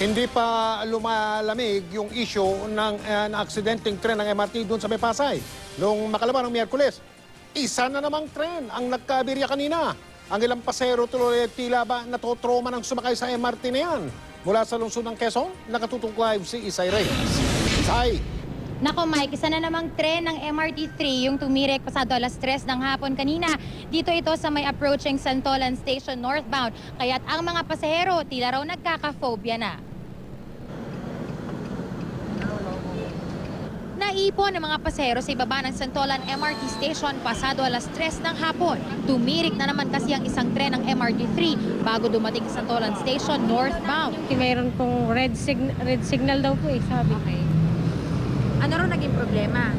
Hindi pa lumalamig yung issue ng aksidenteng tren ng MRT doon sa May Pasay. Noong makalawa ng Miyerkules, isa na namang tren ang nagkabirya kanina. Ang ilang pasero tuloy tila ba natotroma ng sumakay sa MRT na yan. Mula sa lungsod ng Quezon, nakatutok live si Isay Reyes. Isay! Nako Mike, isa na namang tren ng MRT3 yung tumirek pasado alas 3 ng hapon kanina. Dito ito sa may approaching Santolan Station northbound. Kaya't ang mga pasahero tila raw nagkaka-phobia na. Naipon ang mga pasahero sa ibaba ng Santolan MRT Station pasado alas 3 ng hapon. Tumirik na naman kasi ang isang tren ng MRT3 bago dumating sa Santolan Station northbound. Mayroon pong red signal daw po sabi. Okay. Ano raw naging problema?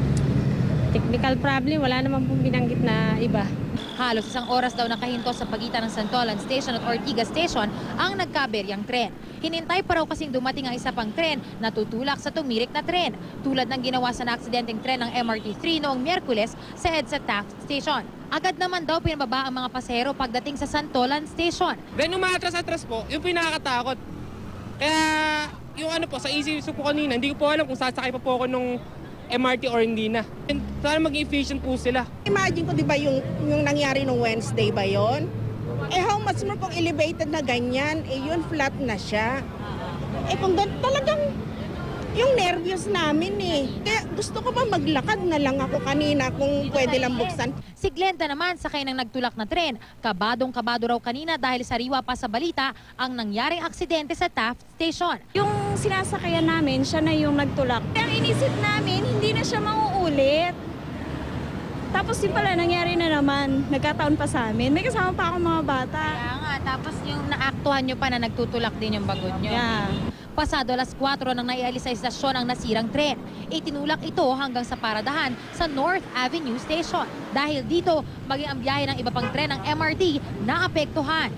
Technical problem, wala naman pong binanggit na iba. Halos isang oras daw nakahinto sa pagitan ng Santolan Station at Ortigas Station ang nagkaberyang tren. Hinintay pa raw kasing dumating ang isa pang tren na tutulak sa tumirik na tren, tulad ng ginawa sa naaksidenteng tren ng MRT3 noong Miyerkules sa EDSA Taft Station. Agad naman daw pinababa ang mga pasahero pagdating sa Santolan Station. Then umatras-atras po, yung pinakatakot. Kaya yung ano po, sa isip ko kanina, hindi ko po alam kung sasakay pa po ako nung MRT or hindi na. Sana maging efficient po sila. Imagine ko, di ba, yung nangyari nung Wednesday ba yon? How much more kung elevated na ganyan, yun flat na siya. Kung talagang yung nervyos namin Kaya gusto ko ba maglakad na lang ako kanina kung pwede lang buksan. Si Glenda naman sakay ng nagtulak na tren. Kabadong-kabado raw kanina dahil sariwa pa sa balita ang nangyaring aksidente sa Taft Station. Yung sinasakayan namin, siya na yung nagtulak. Ang inisip namin, hindi na siya mauulit. Tapos yung pala, nangyari na naman. Nagkataon pa sa amin. May kasama pa akong mga bata. Kaya nga, tapos yung naaktuhan nyo pa na nagtutulak din yung bagot nyo. Yeah. Pasado alas 4 nang naialis sa istasyon ang nasirang tren. Itinulak ito hanggang sa paradahan sa North Avenue Station. Dahil dito, maging ang biyahe ng iba pang tren ng MRT naapektuhan.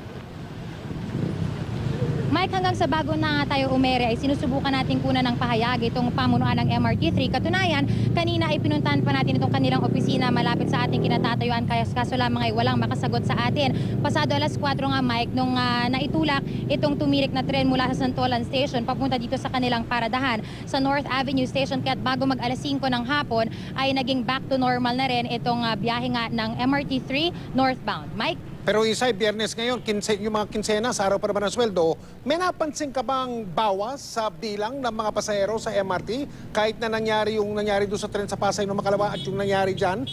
Mike, hanggang sa bago na tayo umere ay sinusubukan natin kunan ng pahayag itong pamunuan ng MRT3. Katunayan, kanina ay pinuntahan pa natin itong kanilang opisina malapit sa ating kinatatayuan, kaya kaso lamang ay walang makasagot sa atin. Pasado alas 4 nga Mike, nung naitulak itong tumirik na tren mula sa Santolan Station papunta dito sa kanilang paradahan sa North Avenue Station, kaya bago mag alas 5 ng hapon ay naging back to normal na rin itong biyahe nga ng MRT3 northbound. Mike? Pero Isay, Biyernes ngayon, yung mga kinsena sa araw pa naman ng sweldo, may napansin ka bang bawas sa bilang ng mga pasahero sa MRT kahit na nangyari yung nangyari doon sa tren sa Pasay noong makalawa at yung nangyari dyan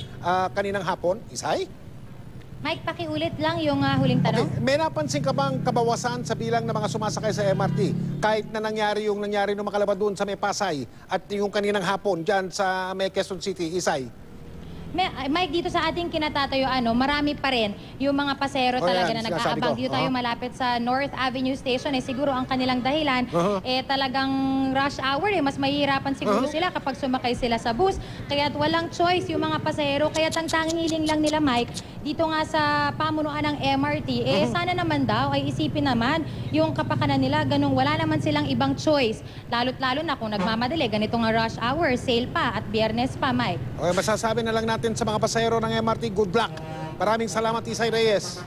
kaninang hapon? Isay? Mike, pakiulit lang yung huling tanong. Okay. May napansin ka bang kabawasan sa bilang ng mga sumasakay sa MRT kahit na nangyari yung nangyari noong makalawa doon sa may Pasay at yung kaninang hapon dyan sa may Quezon City? Isay? Mike, dito sa ating kinatatayuan, marami pa rin yung mga pasahero talaga na nag-aabang. Dito tayo malapit sa North Avenue Station. Siguro ang kanilang dahilan, talagang rush hour. Mas mahihirapan siguro sila kapag sumakay sila sa bus. Kaya't walang choice yung mga pasahero. Kaya't ang tanging hiling lang nila, Mike, dito nga sa pamunuan ng MRT, sana naman daw ay isipin naman yung kapakanan nila. Ganung wala naman silang ibang choice. Lalo't-lalo na kung nagmamadali, ganito nga rush hour, sale pa at Biyernes pa, Mike. Okay, masasabi na lang natin sa mga pasahero ng MRT, good luck. Maraming salamat, Isay Reyes.